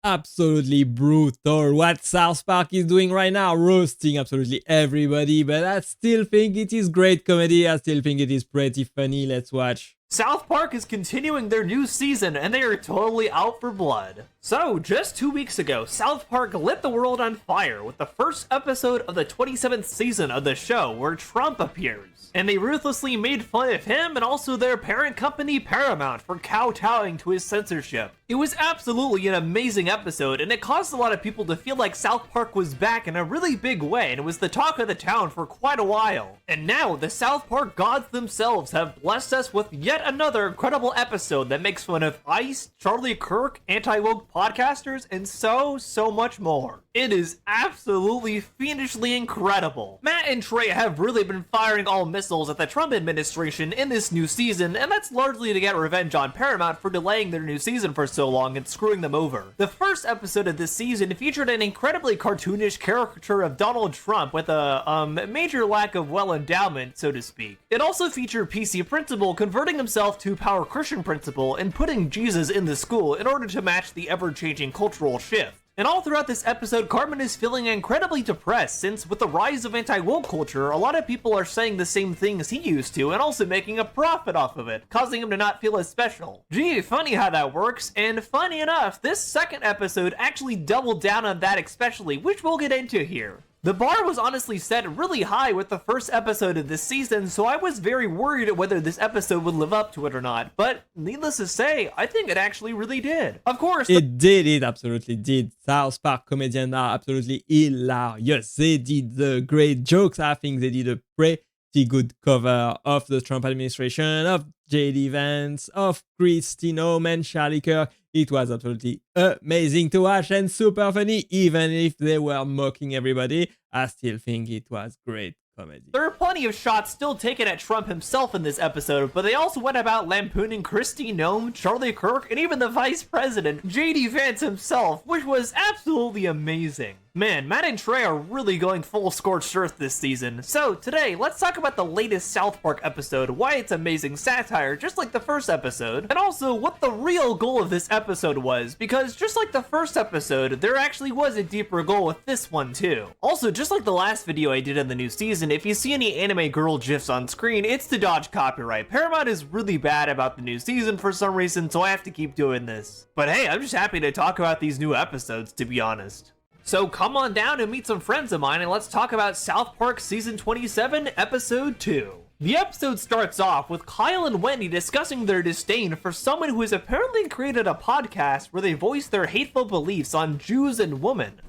absolutely brutal what South Park is doing right now, roasting absolutely everybody, but I still think it is great comedy. I still think it is pretty funny. Let's watch. South Park is continuing their new season and they are totally out for blood. So, just 2 weeks ago, South Park lit the world on fire with the first episode of the 27th season of the show where Trump appears. And they ruthlessly made fun of him and also their parent company Paramount for kowtowing to his censorship. It was absolutely an amazing episode, and it caused a lot of people to feel like South Park was back in a really big way, and it was the talk of the town for quite a while. And now, the South Park gods themselves have blessed us with yet another incredible episode that makes fun of ICE, Charlie Kirk, anti-woke podcasters, and so much more. It is absolutely fiendishly incredible. Matt and Trey have really been firing all missiles at the Trump administration in this new season, and that's largely to get revenge on Paramount for delaying their new season for so long and screwing them over. The first episode of this season featured an incredibly cartoonish caricature of Donald Trump with a major lack of endowment, so to speak. It also featured PC Principal converting himself to Power Christian Principal and putting Jesus in the school in order to match the ever-changing cultural shift. And all throughout this episode, Cartman is feeling incredibly depressed since with the rise of anti-woke culture, a lot of people are saying the same things he used to and also making a profit off of it, causing him to not feel as special. Gee, funny how that works, and funny enough, this second episode actually doubled down on that especially, which we'll get into here. The bar was honestly set really high with the first episode of this season, so I was very worried whether this episode would live up to it or not, but needless to say, I think it actually really did. Of course, it absolutely did. South Park comedians are absolutely hilarious. They did the great jokes. I think they did a pretty good cover of the Trump administration, of J.D. Vance, of Kirk Noem and Charlie Kirk. It was absolutely amazing to watch and super funny, even if they were mocking everybody. I still think it was great comedy. There are plenty of shots still taken at Trump himself in this episode, but they also went about lampooning Kirk Noem, Charlie Kirk, and even the vice president, J.D. Vance himself, which was absolutely amazing. Man, Matt and Trey are really going full scorched earth this season. So today, let's talk about the latest South Park episode, why it's amazing satire, just like the first episode, and also what the real goal of this episode was, because just like the first episode, there actually was a deeper goal with this one too. Also, just like the last video I did in the new season, if you see any anime girl gifs on screen, it's to dodge copyright. Paramount is really bad about the new season for some reason, so I have to keep doing this. But hey, I'm just happy to talk about these new episodes, to be honest. So come on down and meet some friends of mine and let's talk about South Park Season 27, Episode 2. The episode starts off with Kyle and Wendy discussing their disdain for someone who has apparently created a podcast where they voice their hateful beliefs on Jews and women.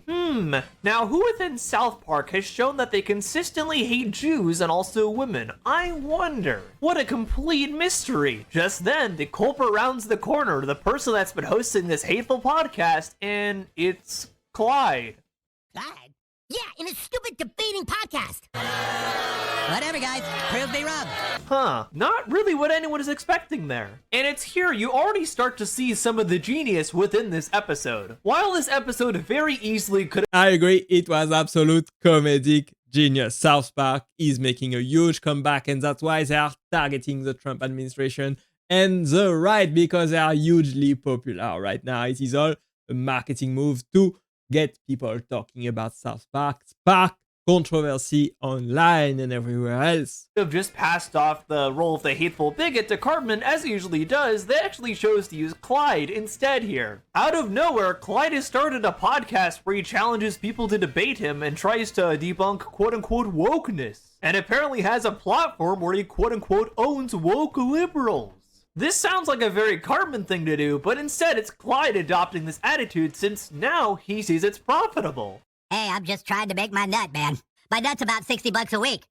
Now who within South Park has shown that they consistently hate Jews and also women? I wonder. What a complete mystery. Just then, the culprit rounds the corner, the person that's been hosting this hateful podcast, and it's Clyde. Clyde? Yeah, in a stupid debating podcast. Whatever, guys. Prove me wrong. Not really what anyone is expecting there. And it's here you already start to see some of the genius within this episode. While this episode very easily could... I agree, it was absolute comedic genius. South Park is making a huge comeback, and that's why they are targeting the Trump administration and the right, because they are hugely popular right now. It is all a marketing move to get people talking about South Park, spark controversy online and everywhere else. Have just passed off the role of the hateful bigot to Cartman as it usually does. They actually chose to use Clyde instead here. Out of nowhere, Clyde has started a podcast where he challenges people to debate him and tries to debunk quote-unquote wokeness, and apparently has a platform where he quote-unquote owns woke liberals. This sounds like a very Cartman thing to do, but instead it's Clyde adopting this attitude since now he sees it's profitable. Hey, I'm just trying to make my nut, man. My nut's about $60 a week.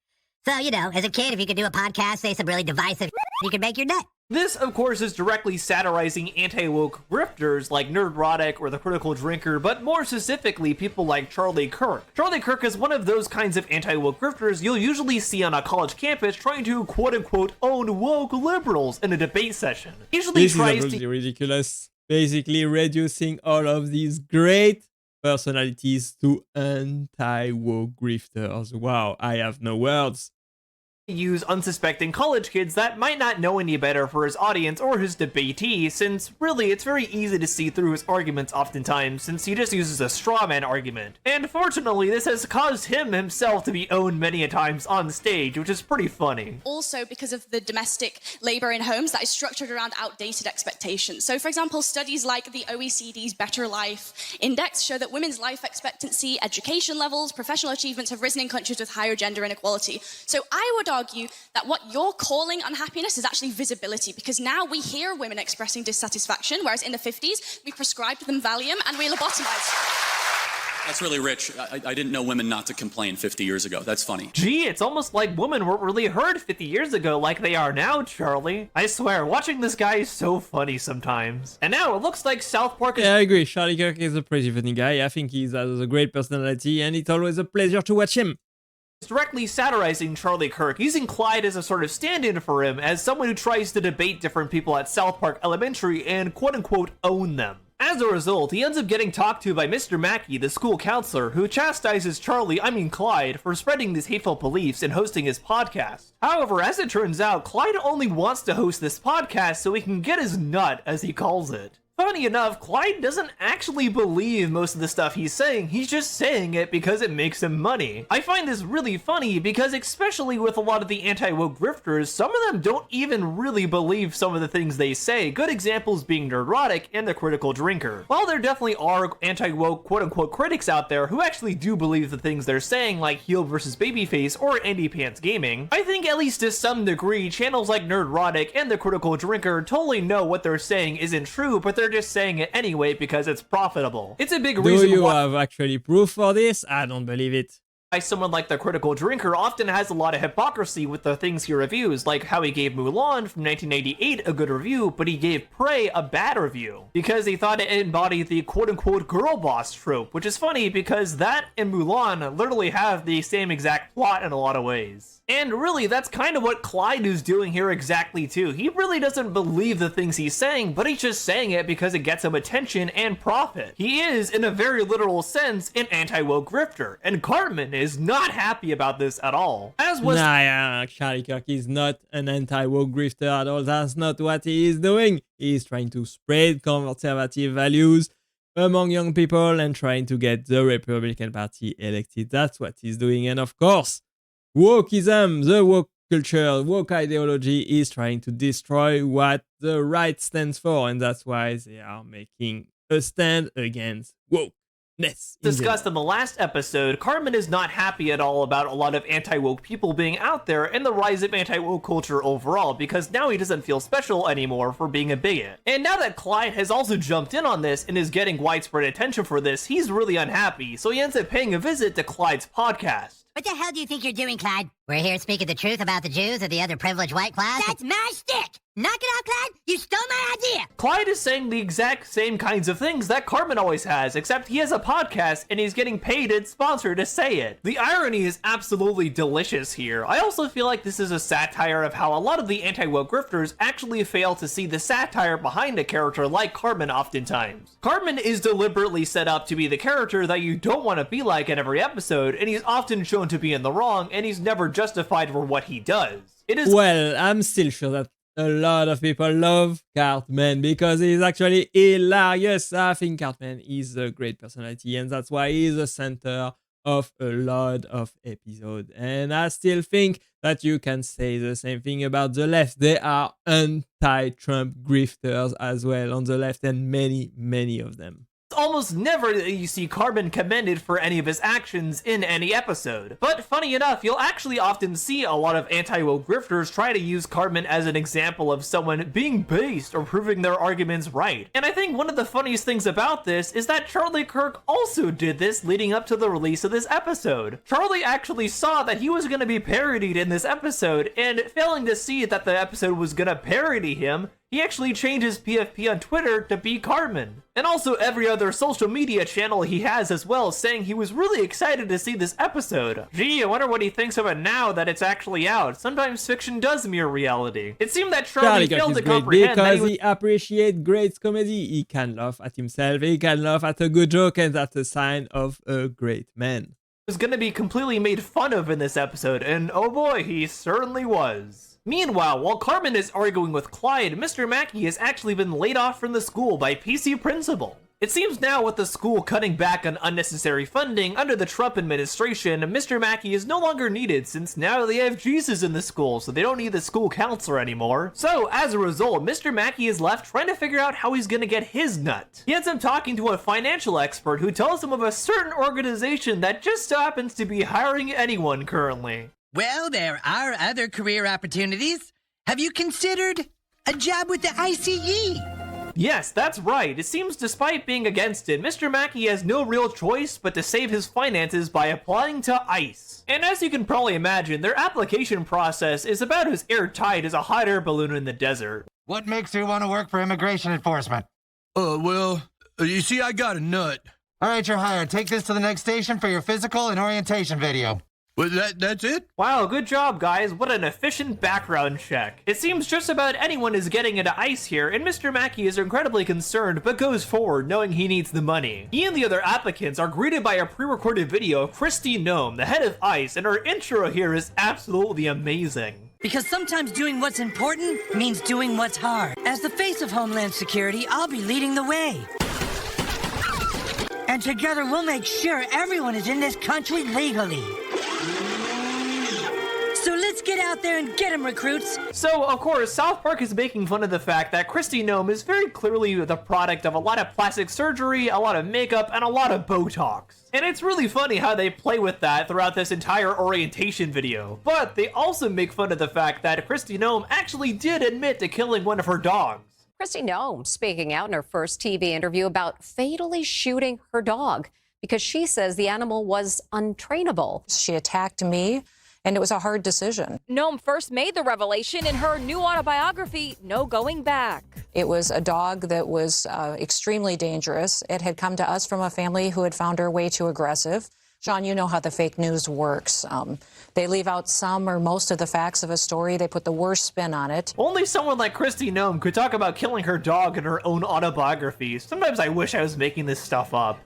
So, you know, as a kid, if you could do a podcast, say some really divisive you could make your nut. This, of course, is directly satirizing anti-woke grifters like Nerdrotic or The Critical Drinker, but more specifically, people like Charlie Kirk. Charlie Kirk is one of those kinds of anti-woke grifters you'll usually see on a college campus trying to quote-unquote own woke liberals in a debate session. Usually this is absolutely ridiculous. Basically reducing all of these great personalities to anti-woke grifters. Wow, I have no words. use unsuspecting college kids that might not know any better for his audience or his debatee, since really it's very easy to see through his arguments oftentimes, since he just uses a straw man argument. And fortunately, this has caused him himself to be owned many a times on stage, which is pretty funny. Also because of the domestic labor in homes that is structured around outdated expectations. So for example, studies like the OECD's Better Life Index show that women's life expectancy, education levels, professional achievements have risen in countries with higher gender inequality. So I would argue that what you're calling unhappiness is actually visibility, because now we hear women expressing dissatisfaction, whereas in the 50s, we prescribed them Valium and we lobotomized. That's really rich. I didn't know women not to complain 50 years ago. That's funny. Gee, it's almost like women weren't really heard 50 years ago like they are now, Charlie. I swear, watching this guy is so funny sometimes. And now it looks like South Park is... Yeah, I agree. Charlie Kirk is a pretty funny guy. I think he has a great personality, and it's always a pleasure to watch him. Directly satirizing Charlie Kirk, using Clyde as a sort of stand-in for him as someone who tries to debate different people at South Park Elementary and quote-unquote own them. As a result, he ends up getting talked to by Mr. Mackey, the school counselor, who chastises Clyde, for spreading these hateful beliefs and hosting his podcast. However, as it turns out, Clyde only wants to host this podcast so he can get his nut, as he calls it. Funny enough, Clyde doesn't actually believe most of the stuff he's saying, he's just saying it because it makes him money. I find this really funny because especially with a lot of the anti-woke grifters, some of them don't even really believe some of the things they say, good examples being Nerdrotic and the Critical Drinker. While there definitely are anti-woke quote-unquote critics out there who actually do believe the things they're saying, like Heel vs. Babyface or Andy Pants Gaming, I think at least to some degree, channels like Nerdrotic and the Critical Drinker totally know what they're saying isn't true, but they're just saying it anyway because it's profitable. It's a big reason Do you have actually proof for this? I don't believe it. Why someone like the Critical Drinker often has a lot of hypocrisy with the things he reviews, like how he gave Mulan from 1998 a good review, but he gave Prey a bad review because he thought it embodied the quote-unquote girl boss trope, which is funny because that and Mulan literally have the same exact plot in a lot of ways. And really, that's kind of what Clyde is doing here exactly too. He really doesn't believe the things he's saying, but he's just saying it because it gets him attention and profit. He is, in a very literal sense, an anti-woke grifter, and Cartman is not happy about this at all. As was Charlie Kirk is not an anti-woke grifter at all. That's not what he is doing. He's trying to spread conservative values among young people and trying to get the Republican Party elected. That's what he's doing. And of course, wokeism, the woke culture, woke ideology is trying to destroy what the right stands for, and that's why they are making a stand against wokeness. Discussed in the last episode, Cartman is not happy at all about a lot of anti-woke people being out there and the rise of anti-woke culture overall, because now he doesn't feel special anymore for being a bigot. And now that Clyde has also jumped in on this and is getting widespread attention for this, he's really unhappy, so he ends up paying a visit to Clyde's podcast. What the hell do you think you're doing, Clyde? We're here speaking the truth about the Jews or the other privileged white class. That's my stick! Knock it out, Clyde! You stole my idea! Clyde is saying the exact same kinds of things that Cartman always has, except he has a podcast and he's getting paid and sponsored to say it. The irony is absolutely delicious here. I also feel like this is a satire of how a lot of the anti-woke grifters actually fail to see the satire behind a character like Cartman oftentimes. Cartman is deliberately set up to be the character that you don't want to be like in every episode, and he's often shown to be in the wrong, and he's never justified for what he does. It is Well, I'm still sure that a lot of people love Cartman because he's actually hilarious. I think Cartman is a great personality, and that's why he's the center of a lot of episodes. And I still think that you can say the same thing about the left. They are anti-Trump grifters as well on the left, and many of them. almost never that you see Cartman commended for any of his actions in any episode. But funny enough, you'll actually often see a lot of anti-woke grifters try to use Cartman as an example of someone being based or proving their arguments right. And I think one of the funniest things about this is that Charlie Kirk also did this leading up to the release of this episode. Charlie actually saw that he was going to be parodied in this episode, and failing to see that the episode was going to parody him, he actually changed his PFP on Twitter to be Cartman. And also every other social media channel he has as well, saying he was really excited to see this episode. Gee, I wonder what he thinks of it now that it's actually out. Sometimes fiction does mirror reality. It seemed that Charlie failed to comprehend that because he appreciates great comedy. He can laugh at himself, he can laugh at a good joke, and that's a sign of a great man. was gonna be completely made fun of in this episode, and oh boy, he certainly was. Meanwhile, while Carmen is arguing with Clyde, Mr. Mackey has actually been laid off from the school by PC principal. It seems now with the school cutting back on unnecessary funding under the Trump administration, Mr. Mackey is no longer needed since now they have Jesus in the school, so they don't need the school counselor anymore. So as a result, Mr. Mackey is left trying to figure out how he's gonna get his nut. He ends up talking to a financial expert who tells him of a certain organization that just so happens to be hiring anyone currently. Well, there are other career opportunities. Have you considered a job with the ICE? Yes, that's right. It seems despite being against it, Mr. Mackey has no real choice but to save his finances by applying to ICE. And as you can probably imagine, their application process is about as airtight as a hot air balloon in the desert. What makes you want to work for immigration enforcement? You see, I got a nut. All right, you're hired. Take this to the next station for your physical and orientation video. Well, that's it? Wow, good job, guys. What an efficient background check. It seems just about anyone is getting into ICE here, and Mr. Mackey is incredibly concerned, but goes forward knowing he needs the money. He and the other applicants are greeted by a pre-recorded video of Kirk Noem, the head of ICE, and her intro here is absolutely amazing. Because sometimes doing what's important means doing what's hard. As the face of Homeland Security, I'll be leading the way. And together we'll make sure everyone is in this country legally. So let's get out there and get him, recruits. So, of course, South Park is making fun of the fact that Kirk Noem is very clearly the product of a lot of plastic surgery, a lot of makeup, and a lot of Botox. And it's really funny how they play with that throughout this entire orientation video. But they also make fun of the fact that Kirk Noem actually did admit to killing one of her dogs. Kirk Noem speaking out in her first TV interview about fatally shooting her dog because she says the animal was untrainable. She attacked me, and it was a hard decision. Noem first made the revelation in her new autobiography, No Going Back. It was a dog that was extremely dangerous. It had come to us from a family who had found her way too aggressive. Sean, you know how the fake news works. They leave out some or most of the facts of a story. They put the worst spin on it. Only someone like Kirk Noem could talk about killing her dog in her own autobiography. Sometimes I wish I was making this stuff up.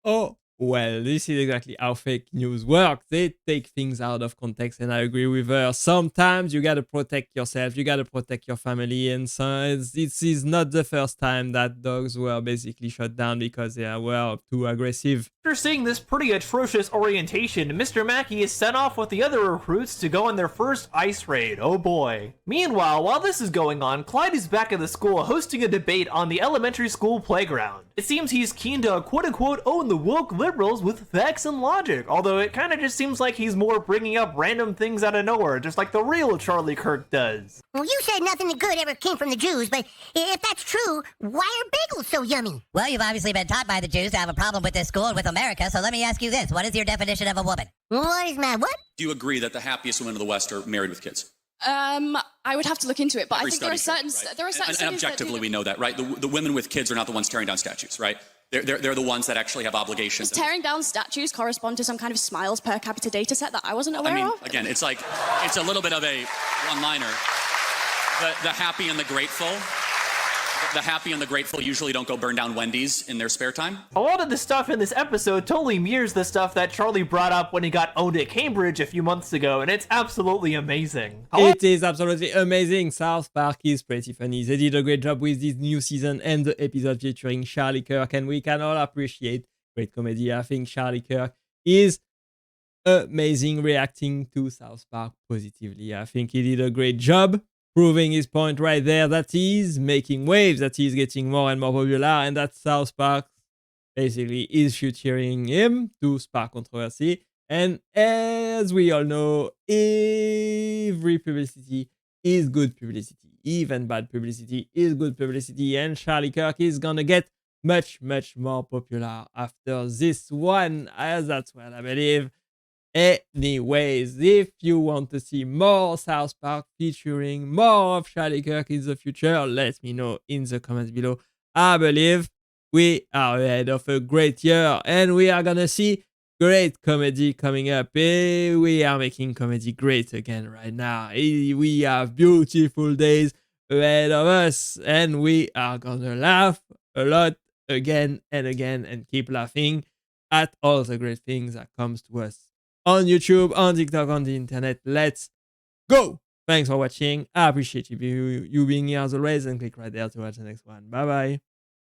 Oh, well, this is exactly how fake news works. They take things out of context, and I agree with her. Sometimes you gotta protect yourself, you gotta protect your family, and so this is not the first time that dogs were basically shut down because they were too aggressive. After seeing this pretty atrocious orientation, Mr. Mackey is sent off with the other recruits to go on their first ICE raid. Oh boy. Meanwhile, while this is going on, Clyde is back at the school hosting a debate on the elementary school playground. It seems he's keen to quote-unquote own the woke liberals with facts and logic, although it kind of just seems like he's more bringing up random things out of nowhere, just like the real Charlie Kirk does. Well, you said nothing good ever came from the Jews, but if that's true, why are bagels so yummy? Well, you've obviously been taught by the Jews to have a problem with this school and with America, so let me ask you this. What is your definition of a woman? What is my what? Do you agree that the happiest women of the West are married with kids? I would have to look into it, but I think there are certain right? there are certain and studies objectively that we know that, right? The women with kids are not the ones tearing down statues, right? They're the ones that actually have obligations. Does tearing down statues correspond to some kind of smiles per capita data set that I wasn't aware of? Again, it's like, it's a little bit of a one-liner. The happy and the grateful. The happy and the grateful usually don't go burn down Wendy's in their spare time. A lot of the stuff in this episode totally mirrors the stuff that Charlie brought up when he got owned at Cambridge a few months ago, and it's absolutely amazing. It is absolutely amazing. South Park is pretty funny. They did a great job with this new season and the episode featuring Charlie Kirk, and we can all appreciate great comedy. I think Charlie Kirk is amazing reacting to South Park positively. I think he did a great job proving his point right there that he's making waves, that he's getting more and more popular, and that South Park basically is featuring him to spark controversy. And as we all know, every publicity is good publicity. Even bad publicity is good publicity, and Charlie Kirk is gonna get much, much more popular after this one, as that's what I believe. Anyways, if you want to see more South Park featuring more of Charlie Kirk in the future, let me know in the comments below. I believe we are ahead of a great year and we are gonna see great comedy coming up. We are making comedy great again right now. We have beautiful days ahead of us and we are gonna laugh a lot again and again and keep laughing. at all the great things that comes to us on YouTube, on TikTok, on the internet. Let's go! Thanks for watching. I appreciate you being here as always, and click right there to watch the next one. Bye bye.